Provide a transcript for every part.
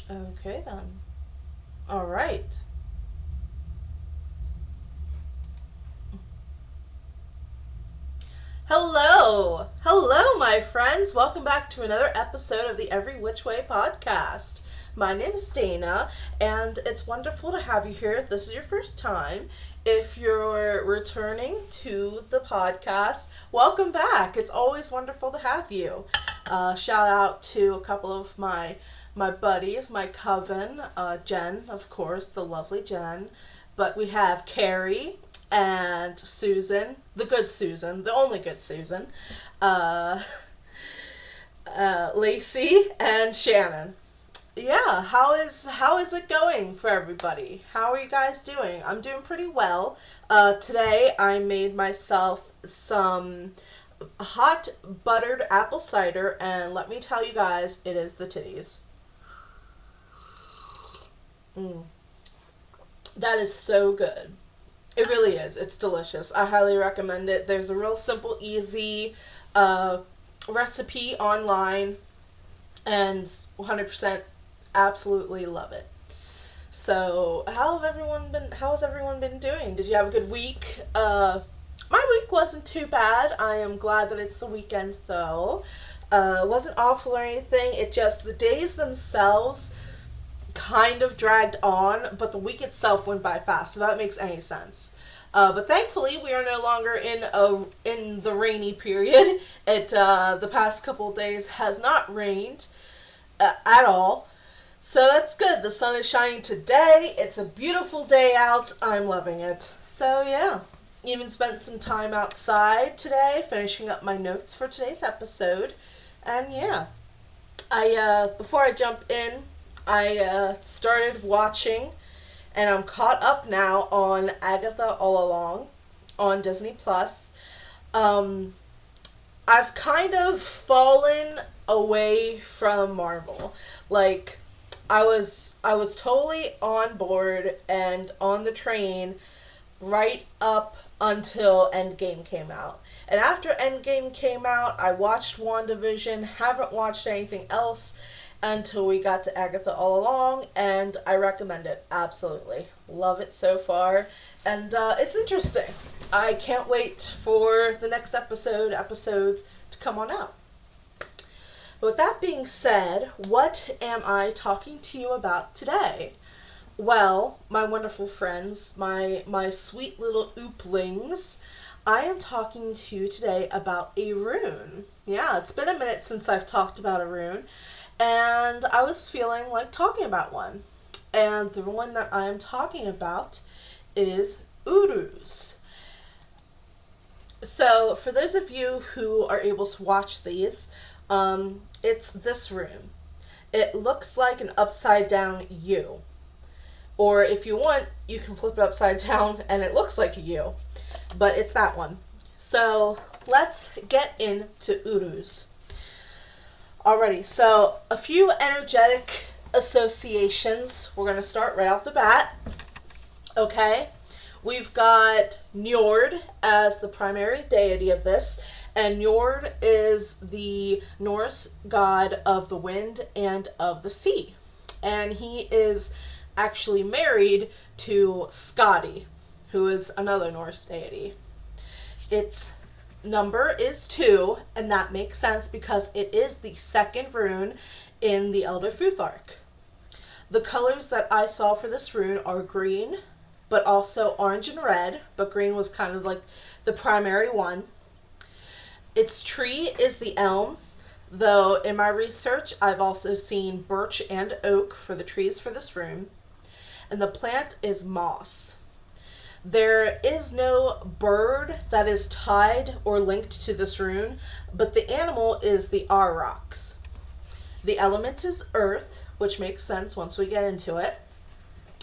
Okay then. All right. Hello. Hello, my friends. Welcome back to another episode of the Every Which Way podcast. My name is Dana, and it's wonderful to have you here if this is your first time. If you're returning to the podcast, welcome back. It's always wonderful to have you. Shout out to a couple of my buddies, my coven, Jen, of course, the lovely Jen. But we have Carrie and Susan, the good Susan, the only good Susan, uh, Lacey and Shannon. Yeah, how is it going for everybody? How are you guys doing? I'm doing pretty well. Today I made myself some hot buttered apple cider, and let me tell you guys, it is the titties. Mm, that is so good. It really is. It's delicious. I highly recommend it. There's a real simple, easy uh, recipe online, and 100% absolutely love it. So, how has everyone been doing? Did you have a good week? My week wasn't too bad. I am glad that it's the weekend though. It wasn't awful or anything. It just, the days themselves kind of dragged on, but the week itself went by fast, if that makes any sense. But thankfully, we are no longer in the rainy period. The past couple of days has not rained at all, so that's good. The sun is shining today. It's a beautiful day out. I'm loving it. So yeah, even spent some time outside today, finishing up my notes for today's episode, and yeah, I before I jump in, I started watching, and I'm caught up now on Agatha All Along on Disney Plus. Um, I've kind of fallen away from Marvel. Like, I was totally on board and on the train right up until Endgame came out. And after Endgame came out, I watched WandaVision, haven't watched anything else until we got to Agatha All Along, and I recommend it. Absolutely. Love it so far. And it's interesting. I can't wait for the next episodes to come on out. But with that being said, what am I talking to you about today? Well, my wonderful friends, my sweet little ooplings, I am talking to you today about a rune. Yeah, it's been a minute since I've talked about a rune, and I was feeling like talking about one. And the one that I am talking about is Uruz. So, for those of you who are able to watch these, it's this rune. It looks like an upside down U. Or if you want, you can flip it upside down and it looks like a U. But it's that one. So let's get into Uruz. Alrighty, so a few energetic associations. We're going to start right off the bat. Okay, we've got Njord as the primary deity of this. And Njord is the Norse god of the wind and of the sea. And he is actually married to Skadi, who is another Norse deity. Its number is 2, and that makes sense because it is the second rune in the Elder Futhark. The colors that I saw for this rune are green, but also orange and red, but green was kind of like the primary one. Its tree is the elm, though in my research I've also seen birch and oak for the trees for this rune. And the plant is moss. There is no bird that is tied or linked to this rune, but the animal is the aurochs. The element is earth, which makes sense once we get into it.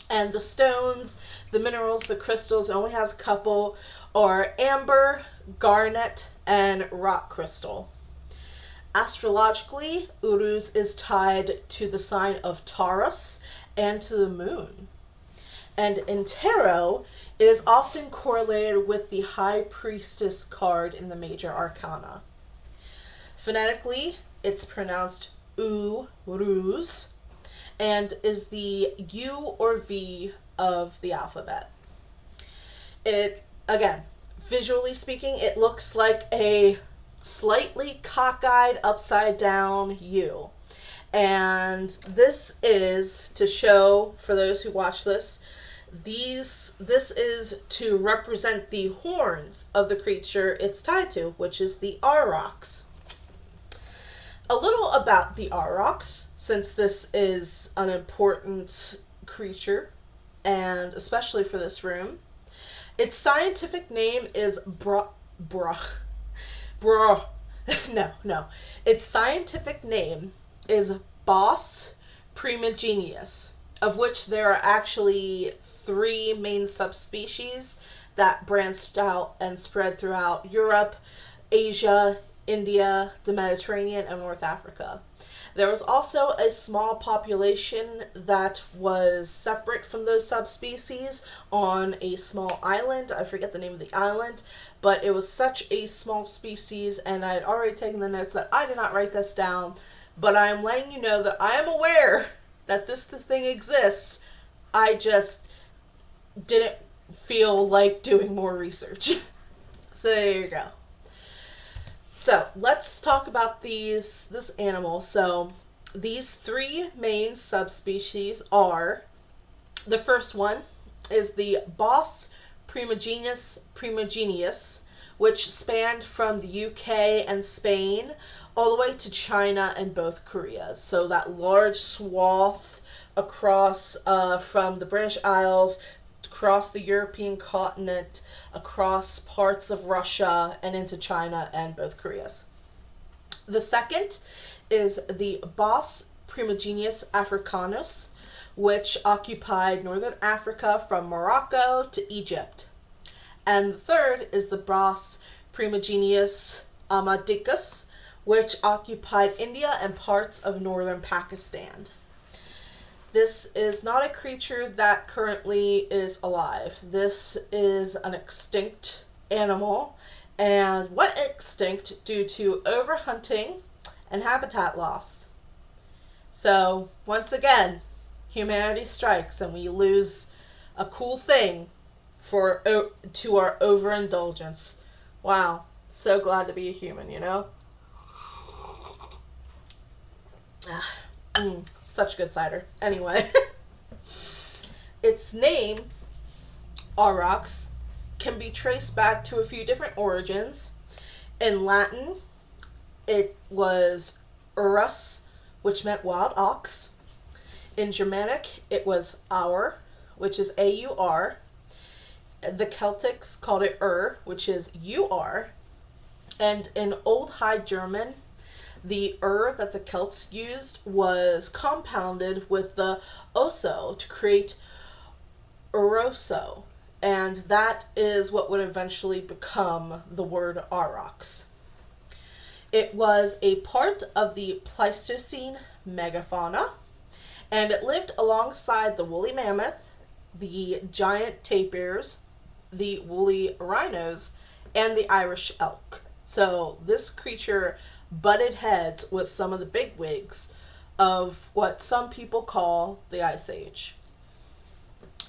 And the stones, the minerals, the crystals, it only has a couple, are amber, garnet, and rock crystal. Astrologically, Uruz is tied to the sign of Taurus and to the moon. And in tarot, it is often correlated with the High Priestess card in the Major Arcana. Phonetically, it's pronounced Uruz, and is the U or V of the alphabet. It, again, visually speaking, it looks like a slightly cockeyed upside down U. And this is to show, for those who watch this, this is to represent the horns of the creature it's tied to, which is the aurochs. A little about the aurochs, since this is an important creature, and especially for this room. Its scientific name is no. Its scientific name is Bos primigenius, of which there are actually 3 main subspecies that branched out and spread throughout Europe, Asia, India, the Mediterranean, and North Africa. There was also a small population that was separate from those subspecies on a small island. I forget the name of the island, but it was such a small species, and I had already taken the notes that I did not write this down, but I am letting you know that I am aware that this thing exists. I just didn't feel like doing more research. So there you go. So let's talk about this animal. So these 3 main subspecies are, the first one is the Bos primigenius, which spanned from the UK and Spain all the way to China and both Koreas. So that large swath across from the British Isles, across the European continent, across parts of Russia, and into China and both Koreas. The second is the Bos primigenius africanus, which occupied northern Africa from Morocco to Egypt. And the third is the Bos primigenius amadicus, which occupied India and parts of northern Pakistan. This is not a creature that currently is alive. This is an extinct animal, and went extinct due to overhunting and habitat loss. So, once again, humanity strikes and we lose a cool thing to our overindulgence. Wow, so glad to be a human, you know? Such good cider. Anyway, its name, aurochs, can be traced back to a few different origins. In Latin, it was Uruz, which meant wild ox. In Germanic, it was aur, which is A-U-R. The Celtics called it which is U-R. And in Old High German, the that the Celts used was compounded with the oso to create uroso, and that is what would eventually become the word aurochs. It was a part of the Pleistocene megafauna, and it lived alongside the woolly mammoth, the giant tapirs, the woolly rhinos, and the Irish elk. So this creature butted heads with some of the bigwigs of what some people call the Ice Age.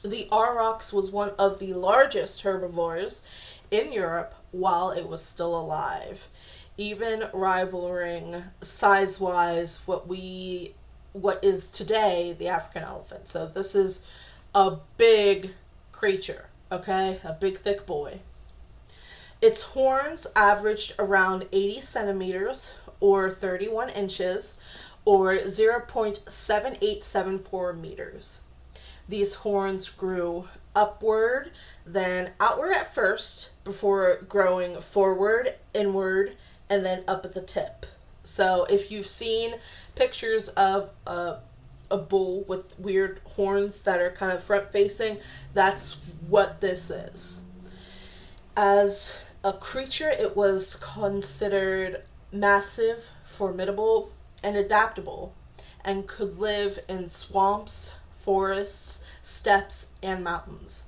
The aurochs was one of the largest herbivores in Europe while it was still alive, even rivaling size-wise what is today the African elephant. So this is a big creature, okay? A big thick boy. Its horns averaged around 80 centimeters or 31 inches or 0.7874 meters. These horns grew upward, then outward at first, before growing forward, inward, and then up at the tip. So if you've seen pictures of a bull with weird horns that are kind of front facing, that's what this is. As a creature, it was considered massive, formidable, and adaptable, and could live in swamps, forests, steppes, and mountains.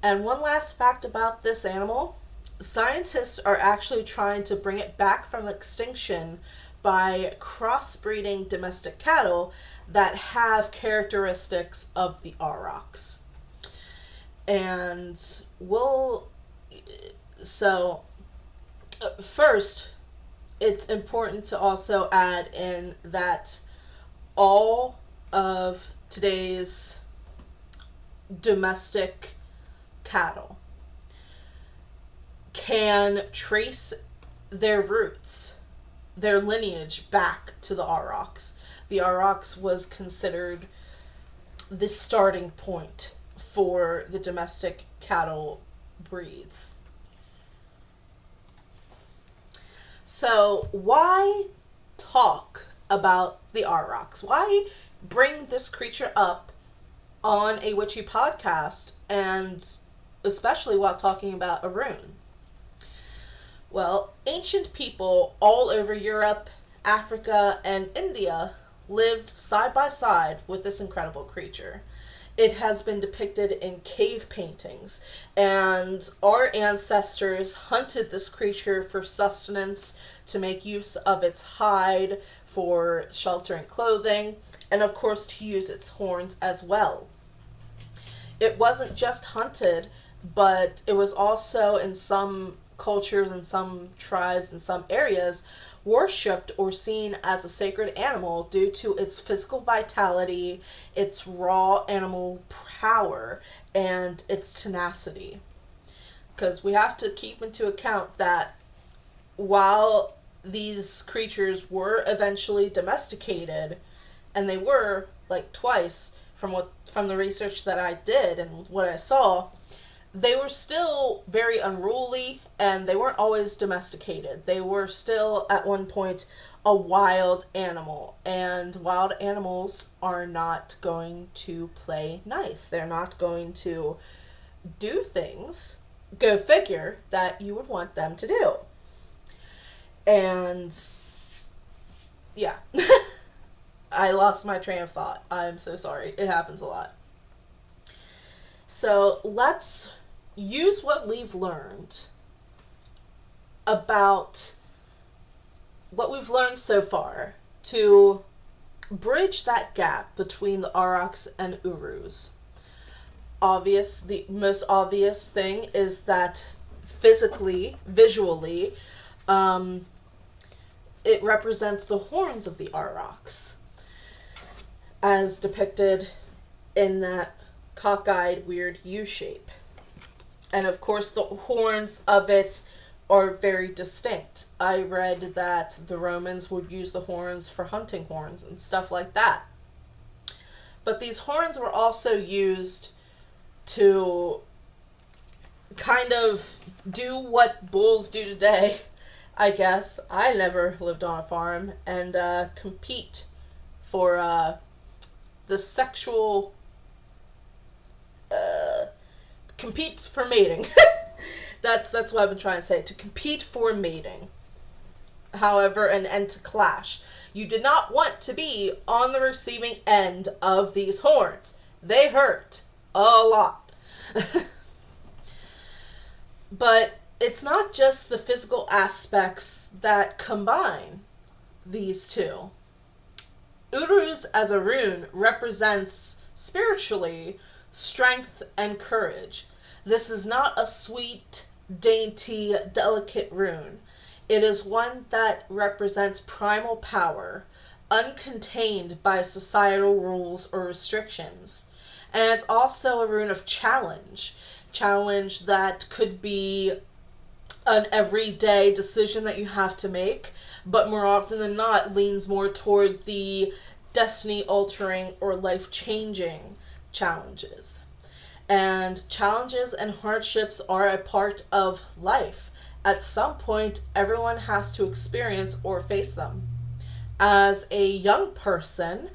And one last fact about this animal, scientists are actually trying to bring it back from extinction by crossbreeding domestic cattle that have characteristics of the aurochs. And so first, it's important to also add in that all of today's domestic cattle can trace their roots, their lineage back to the aurochs. The aurochs was considered the starting point for the domestic cattle breeds. So why talk about the aurochs? Why bring this creature up on a witchy podcast, and especially while talking about a rune? Well, ancient people all over Europe, Africa, and India lived side by side with this incredible creature. It has been depicted in cave paintings, and our ancestors hunted this creature for sustenance, to make use of its hide for shelter and clothing, and of course to use its horns as well. It wasn't just hunted, but it was also, in some cultures and some tribes in some areas, worshipped or seen as a sacred animal due to its physical vitality, its raw animal power, and its tenacity. Because we have to keep into account that while these creatures were eventually domesticated, and they were like twice from the research that I did and what I saw, they were still very unruly, and they weren't always domesticated. They were still, at one point, a wild animal. And wild animals are not going to play nice. They're not going to do things, go figure, that you would want them to do. And, yeah. I lost my train of thought. I'm so sorry. It happens a lot. So, let's use what we've learned about what we've learned so far to bridge that gap between the aurochs and Uruz. The most obvious thing is that visually, it represents the horns of the aurochs, as depicted in that cockeyed, weird U shape. And of course, the horns of it are very distinct. I read that the Romans would use the horns for hunting horns and stuff like that. But these horns were also used to kind of do what bulls do today, I guess. I never lived on a farm, and compete for the sexual... compete for mating. That's what I've been trying to say. To compete for mating. However, and to clash. You did not want to be on the receiving end of these horns. They hurt a lot. But it's not just the physical aspects that combine these two. Uruz as a rune represents, spiritually, strength and courage. This is not a sweet, dainty, delicate rune. It is one that represents primal power, uncontained by societal rules or restrictions. And it's also a rune of challenge. Challenge that could be an everyday decision that you have to make, but more often than not leans more toward the destiny-altering or life-changing challenges. And challenges and hardships are a part of life. At some point, everyone has to experience or face them. As a young person,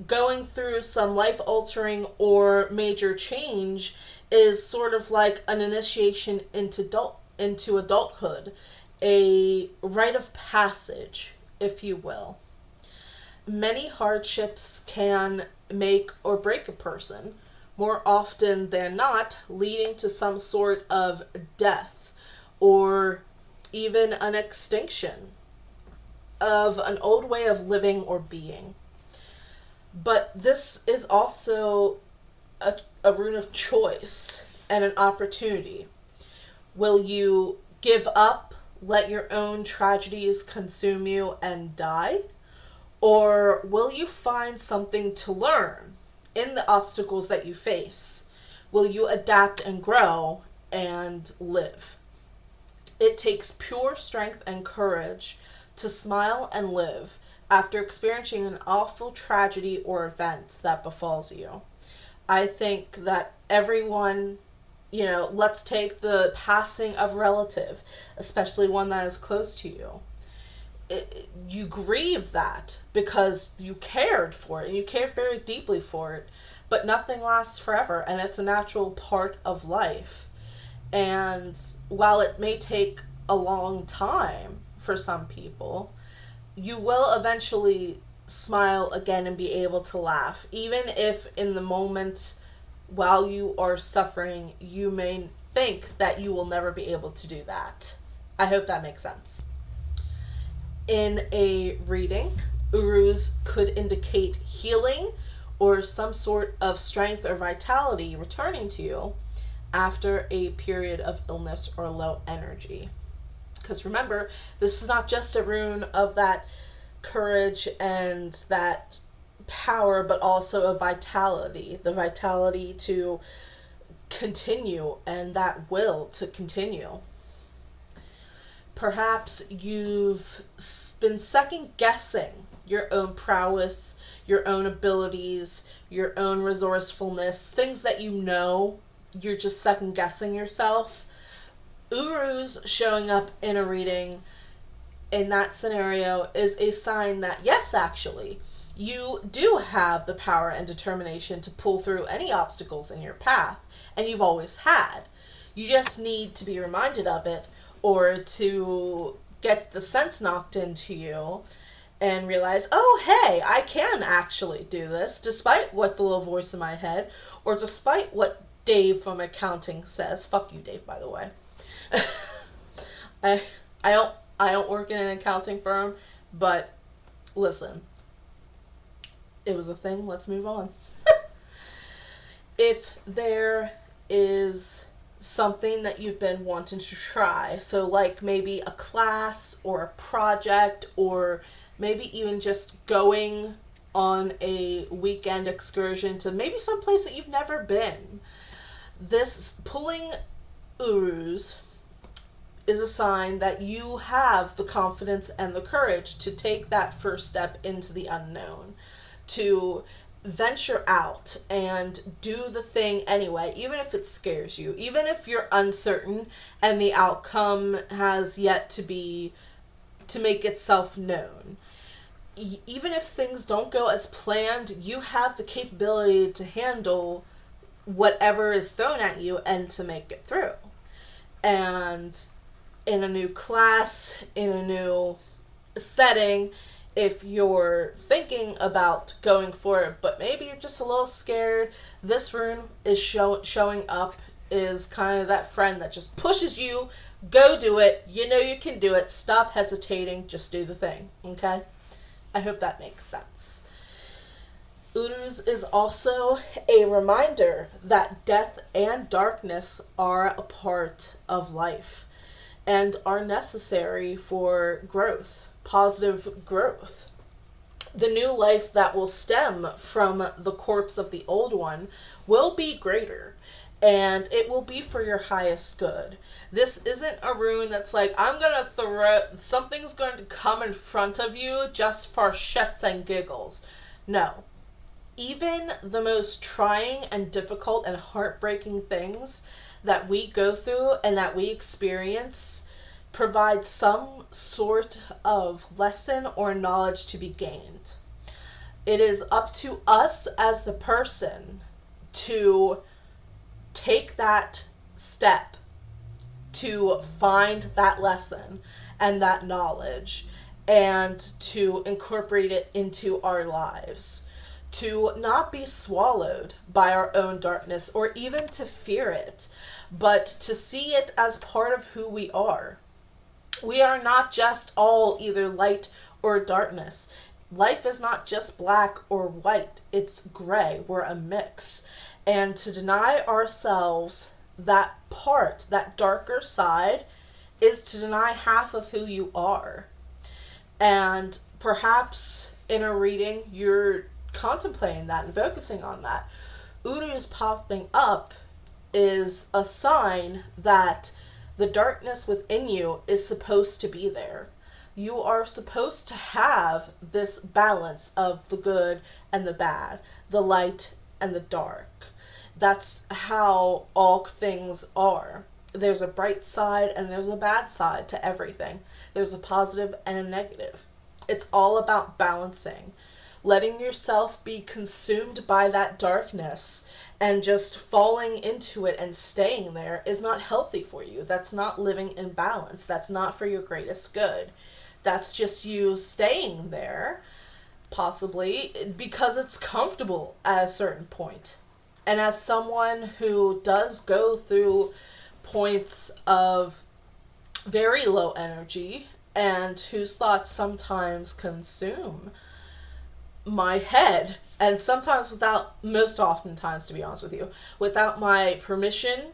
going through some life-altering or major change is sort of like an initiation into adulthood, a rite of passage, if you will. Many hardships can make or break a person, more often than not leading to some sort of death or even an extinction of an old way of living or being. But this is also a rune of choice and an opportunity. Will you give up, let your own tragedies consume you and die? Or will you find something to learn in the obstacles that you face? Will you adapt and grow and live? It takes pure strength and courage to smile and live after experiencing an awful tragedy or event that befalls you. I think that everyone, let's take the passing of a relative, especially one that is close to you. You grieve that because you cared for it and you cared very deeply for it, but nothing lasts forever and it's a natural part of life. And while it may take a long time for some people, you will eventually smile again and be able to laugh, even if in the moment while you are suffering you may think that you will never be able to do that. I hope that makes sense. In a reading, Uruz could indicate healing or some sort of strength or vitality returning to you after a period of illness or low energy. Because remember, this is not just a rune of that courage and that power, but also a vitality. The vitality to continue and that will to continue. Perhaps you've been second guessing your own prowess, your own abilities, your own resourcefulness, things that you're just second guessing yourself. Uruz showing up in a reading in that scenario is a sign that, yes, actually, you do have the power and determination to pull through any obstacles in your path, and you've always had. You just need to be reminded of it or to get the sense knocked into you and realize, oh, hey, I can actually do this, despite what the little voice in my head, or despite what Dave from accounting says. Fuck you, Dave, by the way. I don't work in an accounting firm, but listen, it was a thing. Let's move on. If there is something that you've been wanting to try, so like maybe a class or a project, or maybe even just going on a weekend excursion to maybe some place that you've never been, this pulling Uruz is a sign that you have the confidence and the courage to take that first step into the unknown, to venture out and do the thing anyway, even if it scares you, even if you're uncertain and the outcome has yet to make itself known. Even if things don't go as planned, you have the capability to handle whatever is thrown at you and to make it through. And in a new class, in a new setting, if you're thinking about going for it, but maybe you're just a little scared, this rune is showing up, is kind of that friend that just pushes you, go do it, you know you can do it, stop hesitating, just do the thing, okay? I hope that makes sense. Uruz is also a reminder that death and darkness are a part of life and are necessary for growth, positive growth. The new life that will stem from the corpse of the old one will be greater, and it will be for your highest good. This isn't a rune that's like, something's going to come in front of you just for shits and giggles. No. Even the most trying and difficult and heartbreaking things that we go through and that we experience provide some sort of lesson or knowledge to be gained. It is up to us as the person to take that step to find that lesson and that knowledge and to incorporate it into our lives. To not be swallowed by our own darkness or even to fear it, but to see it as part of who we are. We are not just all either light or darkness. Life is not just black or white, it's gray. We're a mix. And to deny ourselves that part, that darker side, is to deny half of who you are. And perhaps in a reading, you're contemplating that and focusing on that. Uruz popping up is a sign that the darkness within you is supposed to be there. You are supposed to have this balance of the good and the bad, the light and the dark. That's how all things are. There's a bright side and there's a bad side to everything. There's a positive and a negative. It's all about balancing. Letting yourself be consumed by that darkness and just falling into it and staying there is not healthy for you. That's not living in balance. That's not for your greatest good. That's just you staying there, possibly because it's comfortable at a certain point. And as someone who does go through points of very low energy and whose thoughts sometimes consume my head, and sometimes without, most oftentimes, to be honest with you, without my permission,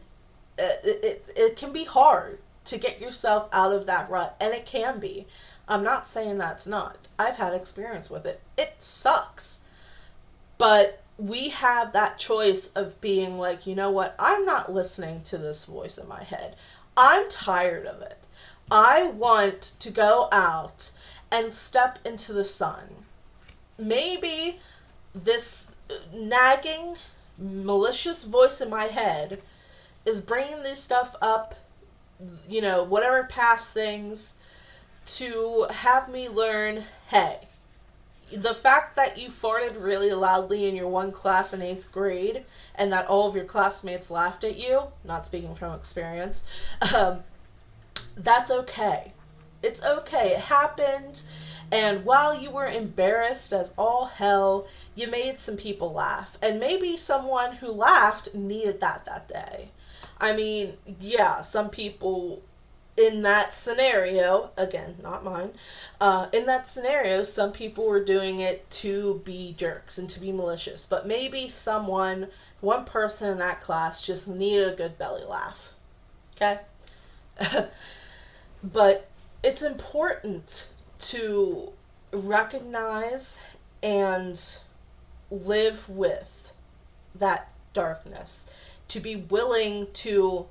it can be hard to get yourself out of that rut, and it can be. I'm not saying that's not. I've had experience with it. It sucks. But we have that choice of being like, you know what, I'm not listening to this voice in my head. I'm tired of it. I want to go out and step into the sun. Maybe this nagging, malicious voice in my head is bringing this stuff up, you know, whatever past things, to have me learn, hey, the fact that you farted really loudly in your one class in 8th grade and that all of your classmates laughed at you, not speaking from experience, that's okay. It's okay. It happened. And while you were embarrassed as all hell, you made some people laugh. And maybe someone who laughed needed that day. I mean, yeah, some people in that scenario, again, not mine, in that scenario, some people were doing it to be jerks and to be malicious. But maybe one person in that class just needed a good belly laugh. Okay? But it's important to recognize and live with that darkness, to be willing to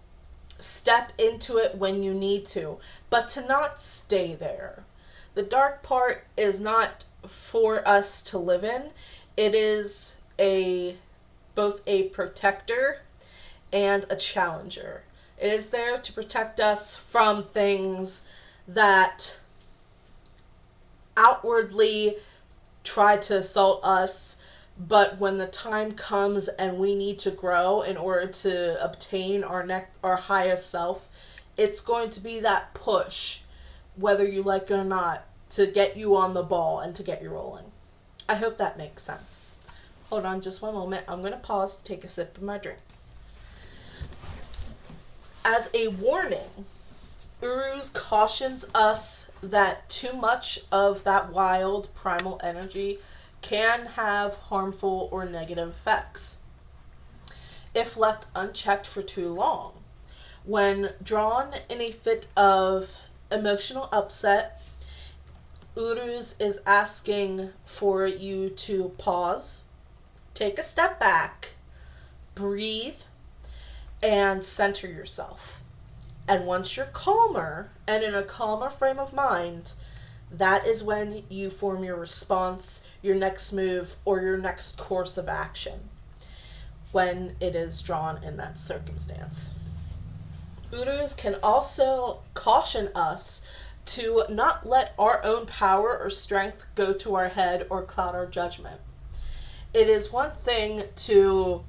step into it when you need to, but to not stay there. The dark part is not for us to live in. It is both a protector and a challenger. It is there to protect us from things that outwardly try to assault us, but when the time comes and we need to grow in order to obtain our highest self, it's going to be that push, whether you like it or not, to get you on the ball and to get you rolling. I hope that makes sense. Hold on just one moment. I'm going to pause to take a sip of my drink. As a warning, Uruz cautions us that too much of that wild primal energy can have harmful or negative effects if left unchecked for too long. When drawn in a fit of emotional upset, Uruz is asking for you to pause, take a step back, breathe, and center yourself. And once you're calmer and in a calmer frame of mind, that is when you form your response, your next move, or your next course of action when it is drawn in that circumstance. Uruz can also caution us to not let our own power or strength go to our head or cloud our judgment. It is one thing to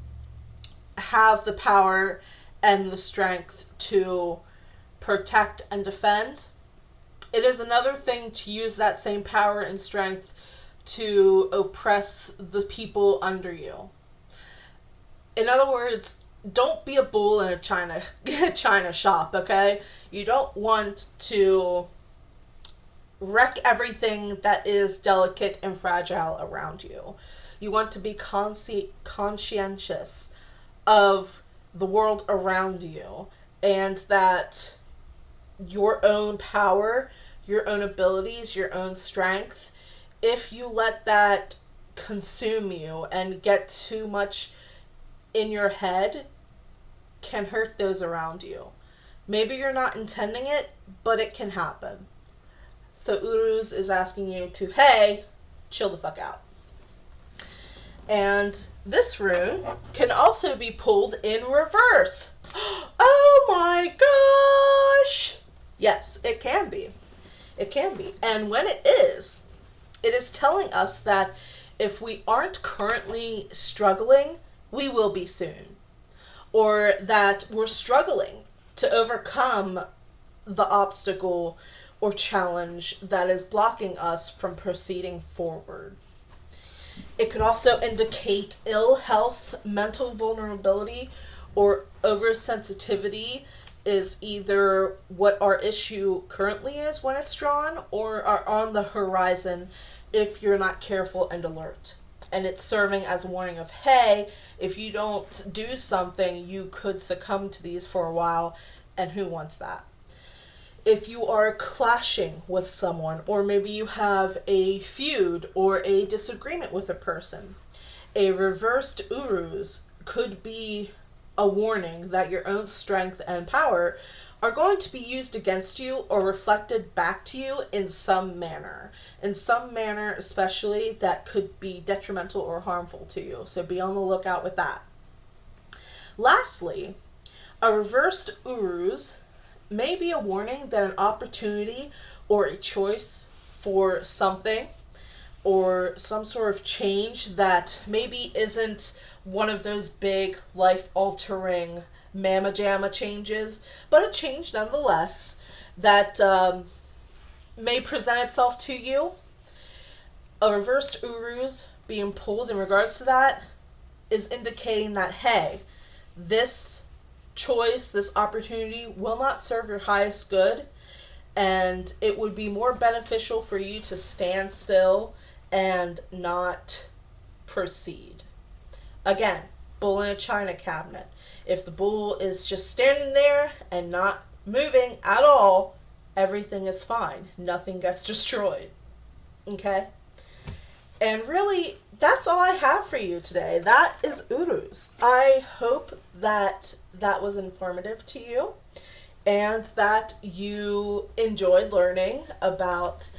have the power and the strength to protect and defend. It is another thing to use that same power and strength to oppress the people under you. In other words, don't be a bull in a china shop, okay? You don't want to wreck everything that is delicate and fragile around you. You want to be conscientious of the world around you, and that your own power, your own abilities, your own strength, if you let that consume you and get too much in your head, can hurt those around you. Maybe you're not intending it, but it can happen. So Uruz is asking you to, hey, chill the fuck out. And this rune can also be pulled in reverse. Oh my gosh! Yes, it can be. It can be. And when it is telling us that if we aren't currently struggling, we will be soon. Or that we're struggling to overcome the obstacle or challenge that is blocking us from proceeding forward. It could also indicate ill health, mental vulnerability, or oversensitivity is either what our issue currently is when it's drawn, or are on the horizon if you're not careful and alert. And it's serving as a warning of, hey, if you don't do something, you could succumb to these for a while, and who wants that? If you are clashing with someone, or maybe you have a feud or a disagreement with a person, a reversed Uruz could be a warning that your own strength and power are going to be used against you or reflected back to you in some manner. In some manner, especially, that could be detrimental or harmful to you. So be on the lookout with that. Lastly, a reversed Uruz may be a warning that an opportunity or a choice for something or some sort of change that maybe isn't one of those big life-altering mamma jamma changes, but a change nonetheless that may present itself to you. A reversed Uruz being pulled in regards to that is indicating that, hey, this choice, this opportunity will not serve your highest good, and it would be more beneficial for you to stand still and not proceed. Again, bull in a china cabinet. If the bull is just standing there and not moving at all, everything is fine. Nothing gets destroyed. Okay? And really, that's all I have for you today. That is Uruz. I hope that that was informative to you and that you enjoyed learning about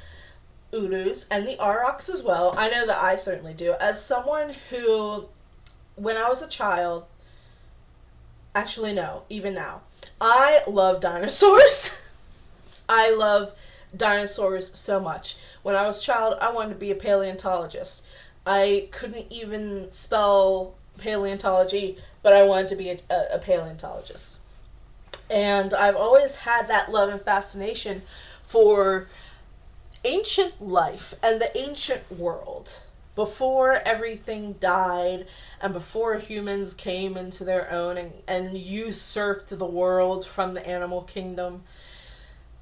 Uruz and the aurochs as well. I know that I certainly do. As someone who, when I was a child, actually no, even now, I love dinosaurs. I love dinosaurs so much. When I was a child, I wanted to be a paleontologist. I couldn't even spell paleontology, but I wanted to be a paleontologist. And I've always had that love and fascination for ancient life and the ancient world. Before everything died and before humans came into their own and usurped the world from the animal kingdom,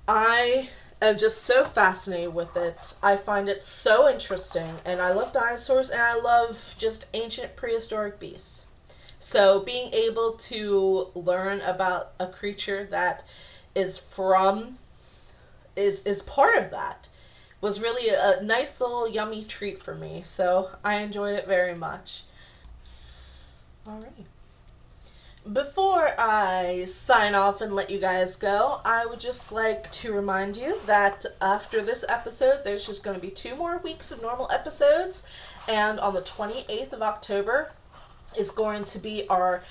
I am just so fascinated with it. I find it so interesting, and I love dinosaurs, and I love just ancient prehistoric beasts. So being able to learn about a creature that is part of that was really a nice little yummy treat for me. So I enjoyed it very much. Alright. Before I sign off and let you guys go, I would just like to remind you that after this episode, there's just going to be 2 more weeks of normal episodes, and on the 28th of October is going to be our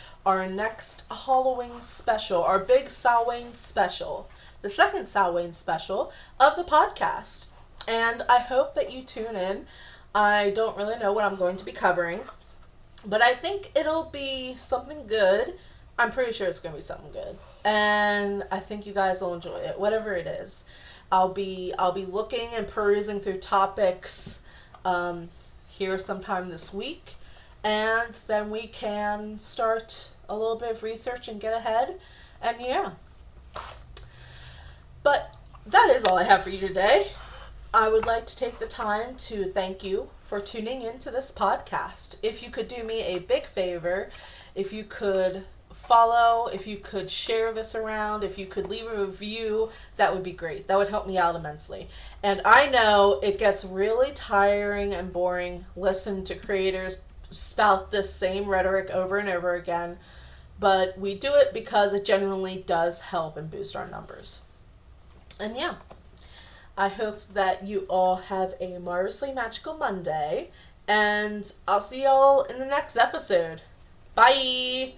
next Halloween special, our big Samhain special, the second Samhain special of the podcast. And I hope that you tune in. I don't really know what I'm going to be covering, but I think it'll be something good. I'm pretty sure it's going to be something good. And I think you guys will enjoy it, whatever it is. I'll be looking and perusing through topics here sometime this week. And then we can start a little bit of research and get ahead. And yeah. But that is all I have for you today. I would like to take the time to thank you for tuning into this podcast. If you could do me a big favor, if you could follow, if you could share this around, if you could leave a review, that would be great. That would help me out immensely. And I know it gets really tiring and boring listen to creators spout this same rhetoric over and over again, but we do it because it genuinely does help and boost our numbers. And yeah, I hope that you all have a marvelously magical Monday, and I'll see y'all in the next episode. Bye!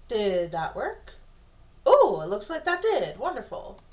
Did that work? Oh, it looks like that did. Wonderful.